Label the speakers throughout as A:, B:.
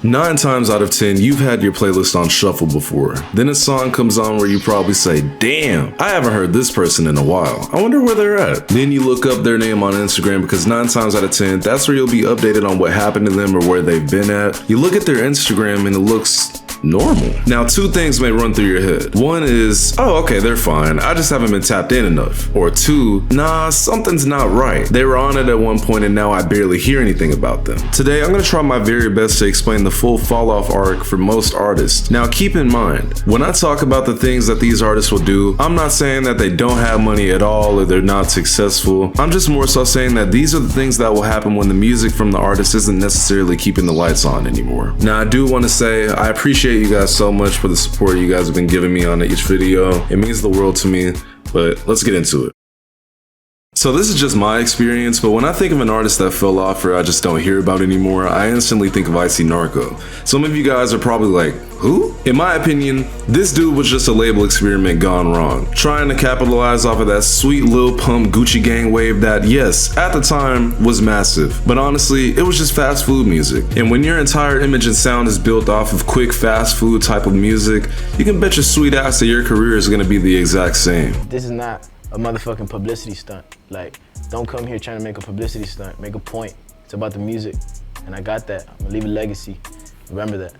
A: 9 times out of 10, you've had your playlist on shuffle before. Then a song comes on where you probably say, damn, I haven't heard this person in a while. I wonder where they're at. Then you look up their name on Instagram because 9 times out of 10, that's where you'll be updated on what happened to them or where they've been at. You look at their Instagram and it looks normal. Now, 2 things may run through your head. One is, oh, okay, they're fine. I just haven't been tapped in enough. Or 2, nah, something's not right. They were on it at one point and now I barely hear anything about them. Today, I'm gonna try my very best to explain the full fall off arc for most artists. Now, keep in mind, when I talk about the things that these artists will do, I'm not saying that they don't have money at all or they're not successful. I'm just more so saying that these are the things that will happen when the music from the artist isn't necessarily keeping the lights on anymore. Now, I do want to say I appreciate you guys so much for the support you guys have been giving me on each video. It means the world to me, but let's get into it. So this is just my experience, but when I think of an artist that fell off or I just don't hear about anymore, I instantly think of Icy Narco. Some of you guys are probably like, who? In my opinion, this dude was just a label experiment gone wrong, trying to capitalize off of that sweet Lil Pump Gucci Gang wave that, yes, at the time was massive, but honestly, it was just fast food music. And when your entire image and sound is built off of quick fast food type of music, you can bet your sweet ass that your career is gonna be the exact same.
B: This is not a motherfucking publicity stunt. Like, don't come here trying to make a publicity stunt. Make a point. It's about the music. And I got that. I'm gonna leave a legacy. Remember that.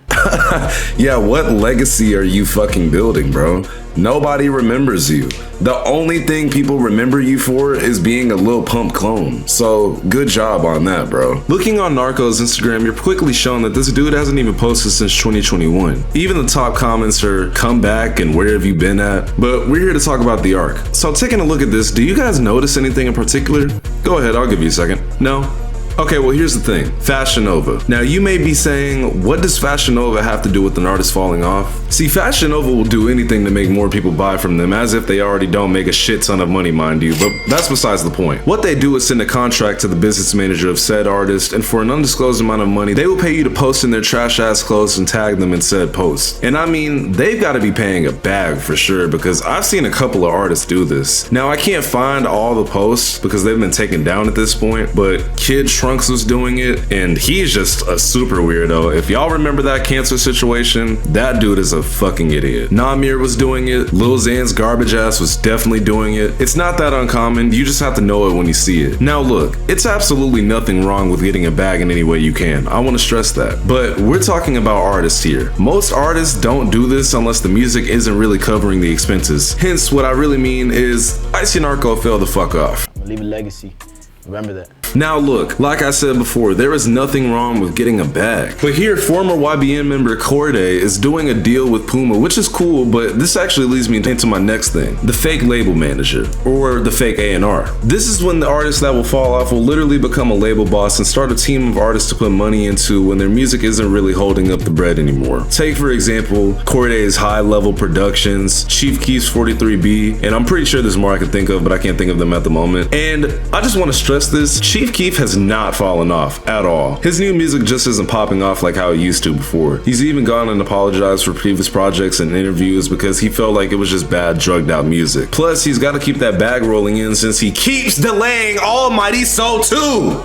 A: Yeah, what legacy are you fucking building, bro? Nobody remembers you. The only thing people remember you for is being a Lil Pump clone. So, good job on that, bro. Looking on Narco's Instagram, you're quickly shown that this dude hasn't even posted since 2021. Even the top comments are, come back and where have you been at? But we're here to talk about the arc. So taking a look at this, do you guys notice anything in particular? Go ahead, I'll give you a second. No? Okay, well here's the thing, Fashion Nova. Now you may be saying, what does Fashion Nova have to do with an artist falling off? See, Fashion Nova will do anything to make more people buy from them, as if they already don't make a shit ton of money, mind you, but that's besides the point. What they do is send a contract to the business manager of said artist, and for an undisclosed amount of money, they will pay you to post in their trash ass clothes and tag them in said post. And I mean, they've got to be paying a bag for sure, because I've seen a couple of artists do this. Now I can't find all the posts because they've been taken down at this point, but Kid Trunks was doing it, and he's just a super weirdo. If y'all remember that cancer situation, that dude is a fucking idiot. Namir was doing it. Lil Xan's garbage ass was definitely doing it. It's not that uncommon, you just have to know it when you see it. Now look, it's absolutely nothing wrong with getting a bag in any way you can. I want to stress that. But we're talking about artists here. Most artists don't do this unless the music isn't really covering the expenses. Hence, what I really mean is, Icy Narco fell the fuck off.
B: I'm gonna leave a legacy. Remember that.
A: Now look, like I said before, there is nothing wrong with getting a bag. But here, former YBN member Corday is doing a deal with Puma, which is cool, but this actually leads me into my next thing. The fake label manager, or the fake A&R. This is when the artist that will fall off will literally become a label boss and start a team of artists to put money into when their music isn't really holding up the bread anymore. Take for example, Corday's High Level Productions, Chief Keef's 43B, and I'm pretty sure there's more I can think of, but I can't think of them at the moment. And I just want to stress this, Chief Keef has not fallen off at all. His new music just isn't popping off like how it used to before. He's even gone and apologized for previous projects and interviews because he felt like it was just bad, drugged out music. Plus, he's got to keep that bag rolling in since he keeps delaying Almighty Soul 2!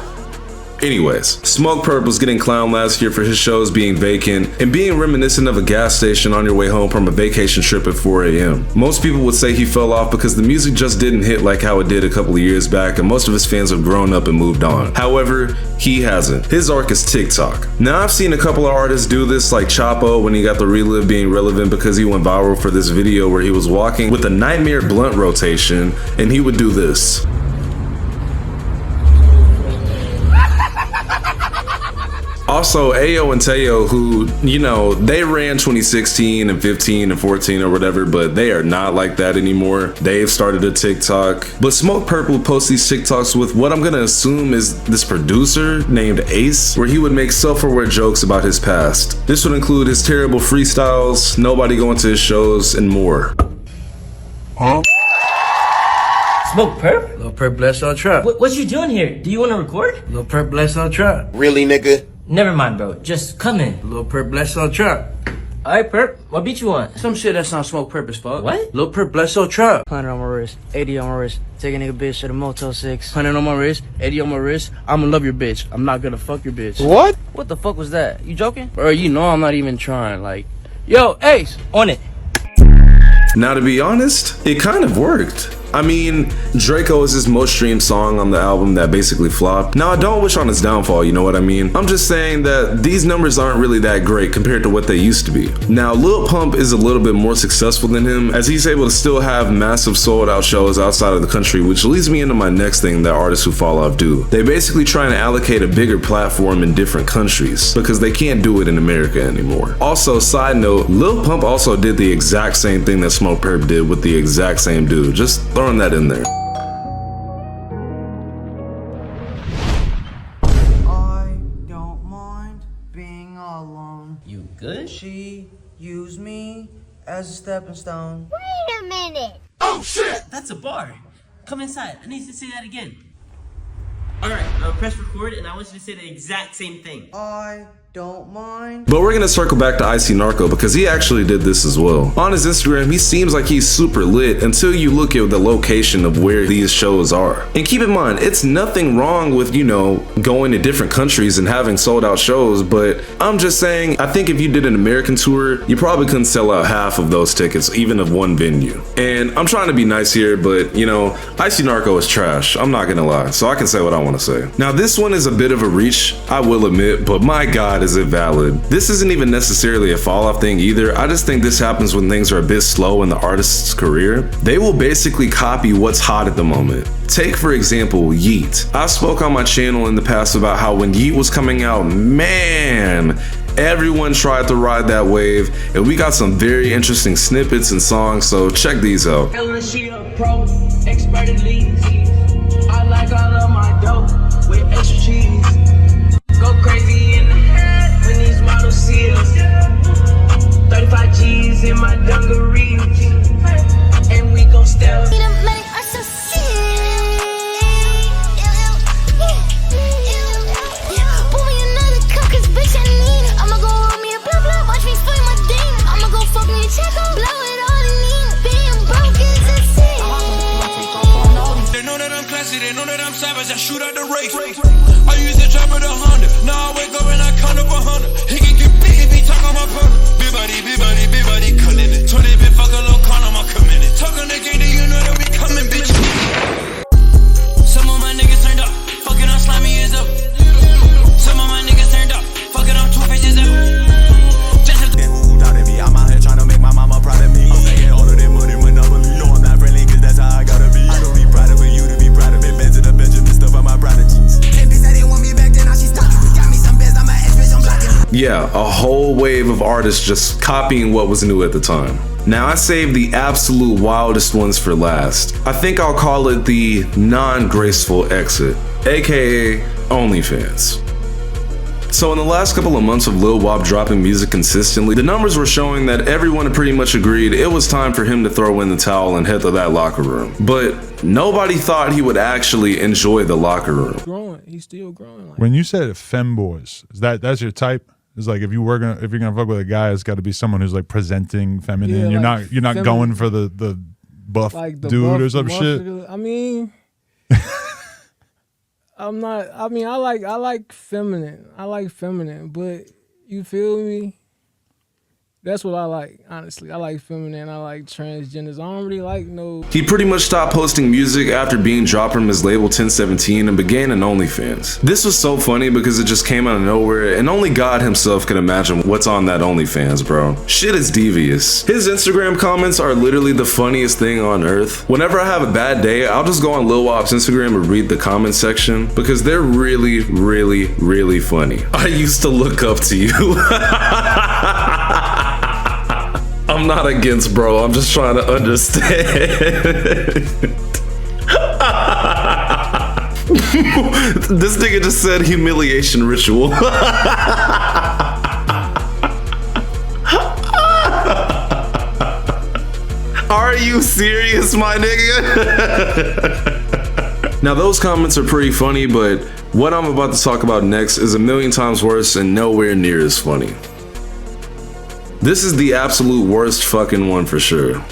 A: Anyways, Smoke Purp was getting clowned last year for his shows being vacant and being reminiscent of a gas station on your way home from a vacation trip at 4 a.m. Most people would say he fell off because the music just didn't hit like how it did a couple of years back and most of his fans have grown up and moved on. However, he hasn't. His arc is TikTok. Now I've seen a couple of artists do this like Chapo when he got the Relive being relevant because he went viral for this video where he was walking with a nightmare blunt rotation and he would do this. Also, Ayo and Teo, who, you know, they ran 2016 and 15 and 14 or whatever, but they are not like that anymore. They've started a TikTok. But Smoke Purple posts these TikToks with what I'm gonna assume is this producer named Ace, where he would make self-aware jokes about his past. This would include his terrible freestyles, nobody going to his shows, and more.
C: Huh?
D: Smoke Perp?
C: Lil Perp bless our trap.
D: What you doing here? Do you want to record?
C: Lil Perp bless our trap.
E: Really, nigga?
D: Never mind, bro. Just come in.
C: Lil Perp bless our trap.
D: Alright, Perp, what beat you want?
C: Some shit that's not smoke purpose, fuck.
D: What?
C: Lil Perp, bless your trap.
E: 100 on my wrist, 80 on my wrist. Take a nigga bitch to the Motel 6.
C: 100 on my wrist, 80 on my wrist. I'ma love your bitch. I'm not gonna fuck your bitch.
E: What? What the fuck was that? You joking?
C: Bro, you know I'm not even trying. Like, yo, Ace,
D: On it.
A: Now, to be honest, it kind of worked. I mean, Draco is his most streamed song on the album that basically flopped. Now, I don't wish on his downfall, you know what I mean? I'm just saying that these numbers aren't really that great compared to what they used to be. Now, Lil Pump is a little bit more successful than him, as he's able to still have massive sold out shows outside of the country, which leads me into my next thing that artists who fall off do. They basically try to allocate a bigger platform in different countries, because they can't do it in America anymore. Also, side note, Lil Pump also did the exact same thing that Smoke Perp did with the exact same dude. Just throwing that in there.
F: I don't mind being alone.
D: You good?
F: She used me as a stepping stone.
G: Wait a minute.
D: That's a bar. Come inside. I need you to say that again. Alright, press record and I want you to say the exact same thing.
F: I don't mind.
A: But we're gonna circle back to Icy Narco because he actually did this as well. On his Instagram, he seems like he's super lit until you look at the location of where these shows are. And keep in mind, it's nothing wrong with, you know, going to different countries and having sold out shows, but I'm just saying, I think if you did an American tour, you probably couldn't sell out half of those tickets, even of one venue. And I'm trying to be nice here, but you know, Icy Narco is trash. I'm not gonna lie, so I can say what I wanna say. Now, this one is a bit of a reach, I will admit, but my God, is it valid. This isn't even necessarily a fall off thing either. I just think this happens when things are a bit slow in the artist's career. They will basically copy what's hot at the moment. Take, for example, Yeet. I spoke on my channel in the past about how when Yeet was coming out, man, everyone tried to ride that wave, and we got some very interesting snippets and songs, so check these out.
H: She a pro, expert at least. I like all of my dope with extra cheese. Go crazy in the head when these models see us. 35 G's in my dungarees, and we gon' step.
I: They know that I'm savage, I shoot out the race. I use the chopper to Honda. Now I wake up and I count up 100. He can get big if he talk on my phone. Big body, cutting it. 20 bit fuck a little con on my commitment. Talking the game, you know that we coming, bitch. Some of my niggas turned up, fucking on slimy is up. Some of my niggas turned up, fucking on 2 bitches up. Just a who doubted me. I'm out here trying to make my mama proud of me. I'm making all of that money monopoly. No, I'm not friendly, cause that's how I gotta be. I don't be proud of it, you to be proud of it. Been to the Benjamin stuff on my prodigies.
A: Yeah, a whole wave of artists just copying what was new at the time. Now, I saved the absolute wildest ones for last. I think I'll call it the non-graceful exit, aka OnlyFans. So in the last couple of months of Lil Wop dropping music consistently, the numbers were showing that everyone had pretty much agreed it was time for him to throw in the towel and head to that locker room. But nobody thought he would actually enjoy the locker room.
J: Growing, he's still growing.
K: When you said femboys, that's your type? It's like if you're gonna fuck with a guy, it's got to be someone who's like presenting feminine.
J: Yeah,
K: you're not going for the buff
J: like the
K: dude
J: buff,
K: or some shit.
J: I mean, I'm not. I mean, I like feminine. I like feminine, but you feel me? That's what I like, honestly. I like feminine, I like transgenders. I don't really like no...
A: He pretty much stopped posting music after being dropped from his label 1017 and began an OnlyFans. This was so funny because it just came out of nowhere, and only God himself could imagine what's on that OnlyFans, bro. Shit is devious. His Instagram comments are literally the funniest thing on earth. Whenever I have a bad day, I'll just go on Lil Wop's Instagram and read the comment section because they're really, really, really funny. I used to look up to you. I'm not against bro, I'm just trying to understand. This nigga just said humiliation ritual. Are you serious, my nigga? Now those comments are pretty funny, but what I'm about to talk about next is a million times worse and nowhere near as funny. This is the absolute worst fucking one for sure.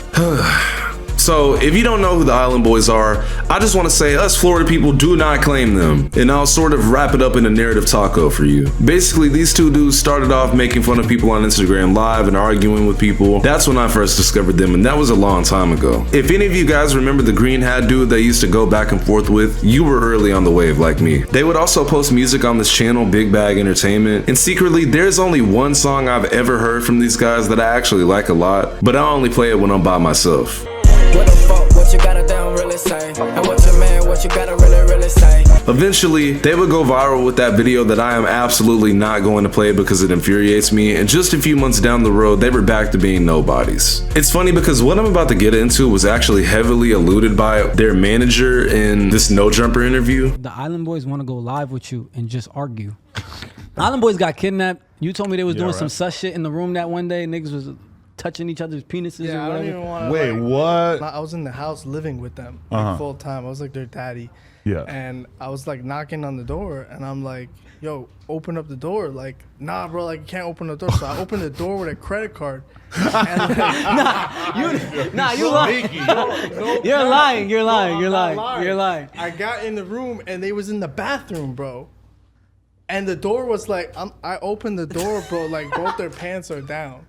A: So, if you don't know who the Island Boys are, I just want to say us Florida people do not claim them. And I'll sort of wrap it up in a narrative taco for you. Basically, these two dudes started off making fun of people on Instagram Live and arguing with people. That's when I first discovered them, and that was a long time ago. If any of you guys remember the green hat dude that used to go back and forth with, you were early on the wave like me. They would also post music on this channel, Big Bag Entertainment, and secretly, there's only one song I've ever heard from these guys that I actually like a lot, but I only play it when I'm by myself.
H: What the fuck, what you gotta damn really say? And what your man, what you gotta really say?
A: Eventually, they would go viral with that video that I am absolutely not going to play because it infuriates me, and just a few months down the road, they were back to being nobodies. It's funny because what I'm about to get into was actually heavily alluded by their manager in this No Jumper interview.
G: The Island Boys want to go live with you and just argue. Island Boys got kidnapped. You told me they was doing some sus shit in the room that one day. Niggas was touching each other's penises or whatever.
L: I don't even want to.
K: Wait, what?
L: I was in the house living with them like, full time. I was like their daddy.
K: Yeah.
L: And I was like knocking on the door, and I'm like, "Yo, open up the door!" Like, nah, bro, like you can't open the door. So I opened the door with a credit card. And like,
G: you lying. You're lying. You're lying. You're lying. You're lying.
L: I got in the room, and they was in the bathroom, bro. And the door was like, I opened the door, bro. Like both their pants are down.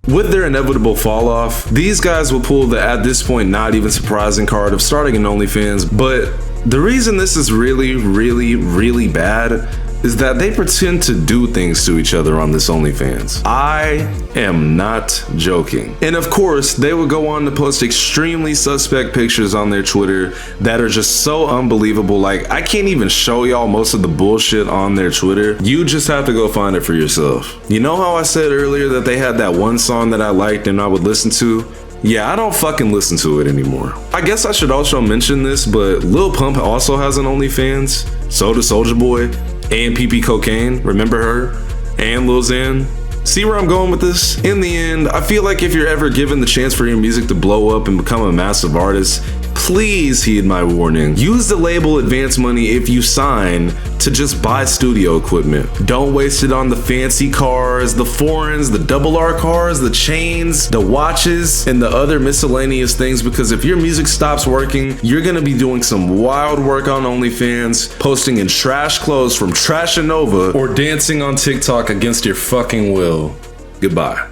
A: With their inevitable fall off, these guys will pull the at this point not even surprising card of starting an OnlyFans, but the reason this is really bad is that they pretend to do things to each other on this OnlyFans. I am not joking. And of course, they would go on to post extremely suspect pictures on their Twitter that are just so unbelievable. Like, I can't even show y'all most of the bullshit on their Twitter. You just have to go find it for yourself. You know how I said earlier that they had that one song that I liked and I would listen to? Yeah, I don't fucking listen to it anymore. I guess I should also mention this, but Lil Pump also has an OnlyFans. So does Soulja Boy and PP Cocaine, remember her? And Lil Xan. See where I'm going with this? In the end, I feel like if you're ever given the chance for your music to blow up and become a massive artist, please heed my warning. Use the label advance money if you sign to just buy studio equipment. Don't waste it on the fancy cars, the foreigns, the double R cars, the chains, the watches, and the other miscellaneous things, because if your music stops working, you're gonna be doing some wild work on OnlyFans, posting in trash clothes from Trashanova, or dancing on TikTok against your fucking will. Goodbye.